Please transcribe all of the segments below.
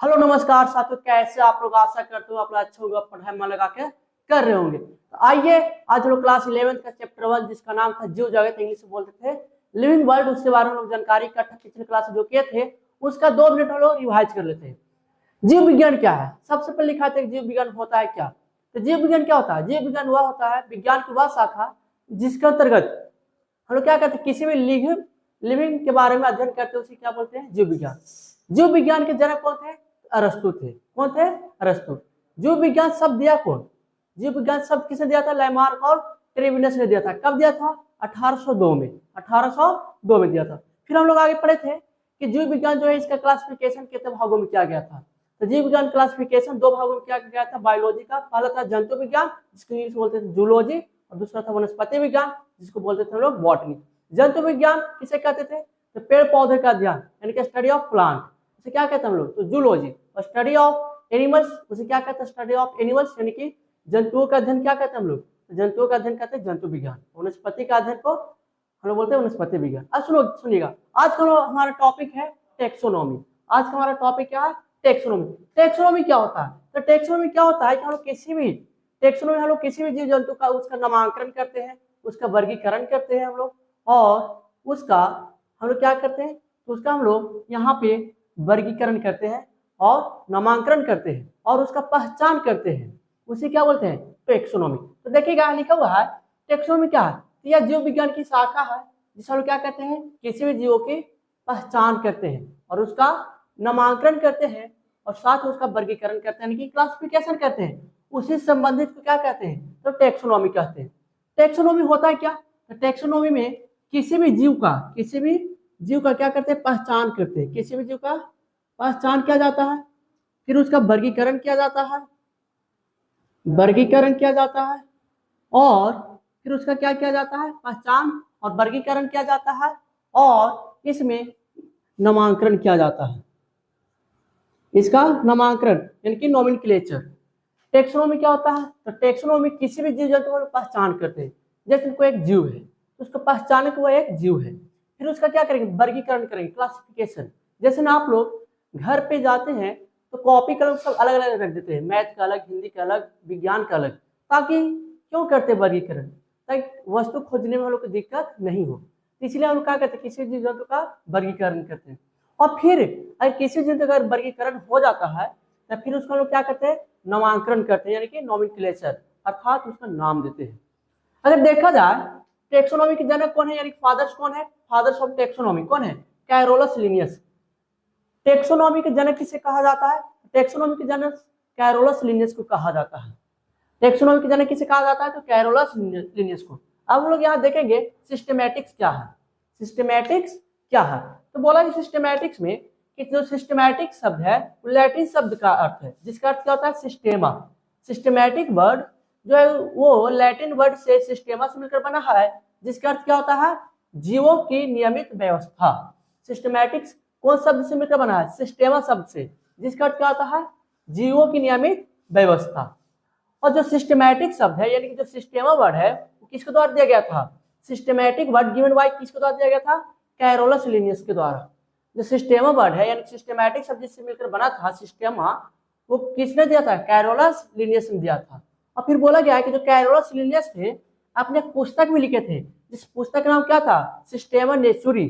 Hello नमस्कार साथियों, कैसे आप लोग? आशा करते हो आप लोग अच्छे होंगे, पढ़ाई मन लगा के कर रहे होंगे। तो आइए आज हम लोग क्लास 11 का चैप्टर 1 जिसका नाम था जीव जगत, इंग्लिश में बोलते थे लिविंग वर्ल्ड, उसके बारे में हम लोग जानकारी इकट्ठा पिछले क्लास में जो किए थे उसका 2 मिनट हम लोग रिवाइज कर लेते हैं। जीव विज्ञान क्या है? सबसे पहले लिखा था जीव विज्ञान होता है क्या। तो जीव विज्ञान क्या होता है? जीव विज्ञान वह होता है विज्ञान की वह शाखा जिसके अंतर्गत हम लोग क्या कहते हैं, किसी भी लिविंग के बारे में अध्ययन करते हैं उसे क्या बोलते हैं? जीव विज्ञान। जीव विज्ञान के जनक कौन थे? अरस्तु थे। कौन थे? अरस्तु। जीव विज्ञान शब्द दिया कौन? जीव विज्ञान शब्द किसने दिया था? लैमार्क और ट्रेविनस ने दिया था। कब दिया था? 1802 में। 1802 में दिया था। फिर हम लोग आगे पढ़े थे कि जीव विज्ञान जो है इसका क्लासिफिकेशन कितने भागों में किया गया था। तो जीव विज्ञान क्लासिफिकेशन 2 भागों में किया गया था बायोलॉजी का। पहला था जंतु विज्ञान जिसको इंग्लिश बोलते थे जूलॉजी, और दूसरा था वनस्पति विज्ञान जिसको बोलते थे हम लोग बॉटनी। जंतु विज्ञान किसे कहते थे? तो पेड़ पौधे का अध्ययन यानी कि स्टडी ऑफ प्लांट, उसे क्या कहते हैं हम लोग? तो जूलॉजी। और स्टडी ऑफ एनिमल्स उसे क्या कहते हैं? स्टडी ऑफ एनिमल्स यानी कि जंतुओं का अध्ययन क्या कहते हैं हम लोग? तो जंतुओं का अध्ययन कहते हैं जंतु विज्ञान। वनस्पति का अध्ययन को हम लोग बोलते हैं वनस्पति विज्ञान। अब सुनिएगा, आज का हमारा टॉपिक है टेक्सोनॉमी। आज का हमारा टॉपिक क्या है? टेक्सोनॉमी। टेक्सोनॉमी क्या होता है? तो टेक्सोनॉमी क्या होता है कि हम लोग किसी भी जीव जंतु का उसका नामांकन करते हैं, उसका वर्गीकरण करते हैं हम लोग, और उसका हम लोग क्या करते हैं? तो उसका हम लोग यहाँ पे वर्गीकरण करते हैं और नामांकन करते हैं और उसका पहचान करते हैं, उसे क्या बोलते हैं? टेक्सोनॉमी। तो देखिएगा लिखा हुआ है टेक्सोनॉमी क्या है? यह जीव विज्ञान की शाखा है जिसे हम लोग क्या कहते हैं? किसी भी जीवों की पहचान करते हैं और उसका नामांकन करते हैं और साथ में उसका वर्गीकरण करते हैं यानी कि क्लासिफिकेशन करते हैं। उसी संबंधित को क्या कहते हैं? तो टेक्सोनॉमी कहते हैं। टेक्सोनॉमी होता है क्या? तो टेक्सोनॉमी में किसी भी जीव का क्या करते हैं? पहचान करते हैं। किसी भी जीव का पहचान किया जाता है, फिर उसका वर्गीकरण किया जाता है, और फिर उसका क्या किया जाता है? पहचान और वर्गीकरण किया जाता है, और इसमें नामांकन किया जाता है। इसका नामांकन यानी कि नोमेनक्लेचर। टेक्सोनॉमी क्या होता है? तो टेक्सोनॉमी किसी भी जीव जंतु को पहचान करते हैं। जैसे कोई एक जीव है, उसको पहचाने को वो एक जीव है, फिर उसका क्या करेंगे? वर्गीकरण करेंगे, क्लासिफिकेशन। जैसे ना आप लोग घर पे जाते हैं तो कॉपी कलम सब अलग अलग रख देते हैं, मैथ का अलग, हिंदी का अलग, विज्ञान का अलग। ताकि क्यों करते हैं वर्गीकरण? ताकि वस्तु खोजने में हम लोग को दिक्कत नहीं हो, इसलिए हम लोग क्या करते हैं? किसी जीव जंतु का वर्गीकरण करते हैं। और फिर अगर किसी जंतु का वर्गीकरण हो जाता है तो फिर उसको हम लोग क्या करते हैं? नामांकन करते हैं यानी कि नोमेनक्लेचर, अर्थात उसका नाम देते हैं। अगर देखा जाए टेक्सोनॉमी के जनक कौन है यानी फादर्स कौन है? फादर्स ऑफ टेक्सोनॉमी कौन है? Carolus Linnaeus. टेक्सोनॉमी के जनक किसे कहा जाता है? टेक्सोनॉमी के जनक कैरोलस लिनियस को कहा जाता है। टेक्सोनॉमी के जनक किसे कहा जाता है? तो कैरोलस लिनियस को। अब हम लोग यहाँ देखेंगे सिस्टमैटिक्स क्या है। सिस्टमैटिक्स क्या है? तो बोला कि सिस्टमैटिक्स में कि जो सिस्टमैटिक शब्द है वो लैटिन शब्द का अर्थ है, जिसका अर्थ क्या होता है? सिस्टेमा। सिस्टमैटिक वर्ड जो है वो लैटिन वर्ड से सिस्टेमा से मिलकर बना है, जिसका अर्थ क्या होता है? जीवों की नियमित व्यवस्था। सिस्टमैटिक्स कौन शब्द से मिलकर बना है? सिस्टेमा शब्द से, जिसका अर्थ क्या होता है? जीवों की नियमित व्यवस्था। और जो सिस्टमैटिक शब्द है यानी कि जो सिस्टेमा वर्ड है वो किसके द्वारा दिया गया था? सिस्टमैटिक वर्ड गिवन बाय किसके द्वारा दिया गया था? कैरोलस लिनियस के द्वारा। जो सिस्टेमा वर्ड है यानी सिस्टमैटिक शब्द जिससे मिलकर बना था सिस्टेमा, वो किसने दिया था? कैरोलस लिनियस ने दिया था। और फिर बोला गया है कि जो कैरोलस लिनियस थे अपने पुस्तक भी लिखे थे, जिस पुस्तक का नाम क्या था? सिस्टेमा नेचुरी।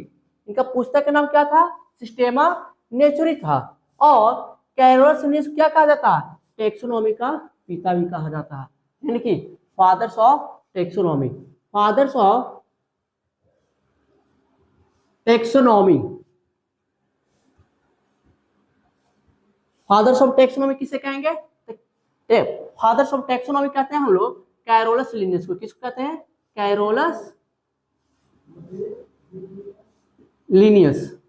इनका पुस्तक का नाम क्या था? सिस्टेमा नेचुरी था। और कैरोलस लिनियस क्या कहा जाता है? टेक्सोनॉमी का पिता भी कहा जाता है, यानी कि fathers of taxonomy. Fathers of taxonomy. Fathers of taxonomy किसे कहेंगे? फादर्स ऑफ टेक्सोनॉमी कहते हैं हम लोग कैरोलस लिनियस को। किसको कहते हैं? Carolus Linnaeus.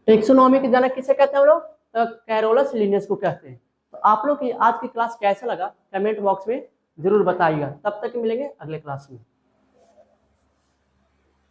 टेक्सोनॉमी के जनक किसे कहते हैं हम लोग? तो कैरोलस लिनियस को कहते हैं। तो आप लोग की आज की क्लास कैसा लगा कमेंट बॉक्स में जरूर बताइएगा। तब तक मिलेंगे अगले क्लास में।